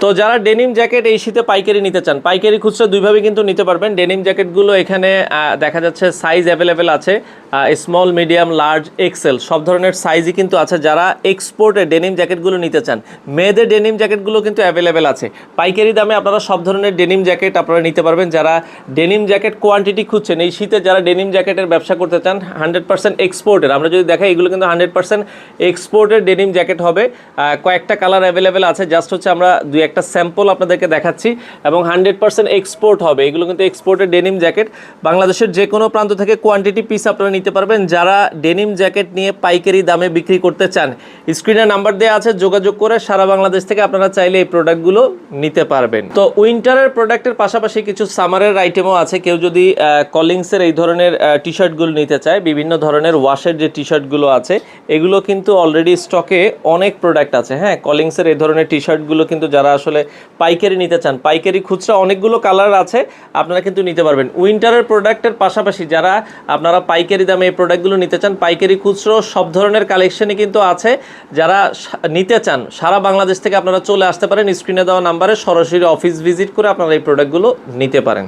তো যারা denim jacket এই শীতে পাইকারি নিতে চান, পাইকারি খুচরা দুইভাবে কিন্তু নিতে পারবেন। ডেনিম জ্যাকেটগুলো এখানে দেখা যাচ্ছে সাইজ অ্যাভেলেবেল আছে, স্মল, মিডিয়াম, লার্জ, এক্সেল সব ধরনের সাইজই কিন্তু আছে। যারা এক্সপোর্টে ডেনিম জ্যাকেটগুলো নিতে চান, মেয়েদের ডেনিম জ্যাকেটগুলো কিন্তু অ্যাভেলেবেল আছে পাইকারি দামে। আপনারা সব ধরনের ডেনিম জ্যাকেট আপনারা নিতে পারবেন। যারা ডেনিম জ্যাকেট কোয়ান্টিটি খুঁজছেন এই শীতে, যারা ডেনিম জ্যাকেটের ব্যবসা করতে চান 100% এক্সপোর্টের, আমরা যদি দেখাই এগুলো কিন্তু 100% এক্সপোর্টের ডেনিম জ্যাকেট হবে। কয়েকটা কালার অ্যাভেলেবেল আছে, জাস্ট হচ্ছে আমরা দুই একটা স্যাম্পল আপনাদেরকে দেখাচ্ছি, এবং 100% এক্সপোর্ট হবে। এগুলো কিন্তু এক্সপোর্টের ডেনিম জ্যাকেট, বাংলাদেশের যে কোনো প্রান্ত থেকে কোয়ান্টিটি পিস আপনারা নিতে পারবেন। যারা ডেনিম জ্যাকেট নিয়ে পাইকারি দামে বিক্রি করতে চান, স্ক্রিনে নাম্বার দেওয়া আছে, যোগাযোগ করে সারা বাংলাদেশ থেকে আপনারা চাইলে এই প্রোডাক্টগুলো নিতে পারবেন। তো উইন্টারের প্রোডাক্টের পাশাপাশি কিছু সামারের আইটেমও আছে। কেউ যদি কলিংসের এই ধরনের টি শার্টগুলো নিতে চায়, বিভিন্ন ধরনের ওয়াশের যে টি শার্টগুলো আছে এগুলো কিন্তু অলরেডি স্টকে অনেক প্রোডাক্ট আছে। হ্যাঁ, কলিংসের এই ধরনের টি শার্টগুলো কিন্তু যারা আসলে পাইকারি নিতে চান, পাইকারি খুচরা অনেকগুলো কালার আছে, আপনারা কিন্তু নিতে পারবেন। উইন্টারের প্রোডাক্টের পাশাপাশি যারা আপনারা পাইকারি দামে এই প্রোডাক্টগুলো নিতে চান, পাইকারি খুচরো সব ধরনের কালেকশনই কিন্তু আছে। যারা নিতে চান সারা বাংলাদেশ থেকে আপনারা চলে আসতে পারেন, স্ক্রিনে দেওয়া নাম্বারে সরাসরি অফিস ভিজিট করে আপনারা এই প্রোডাক্টগুলো নিতে পারেন।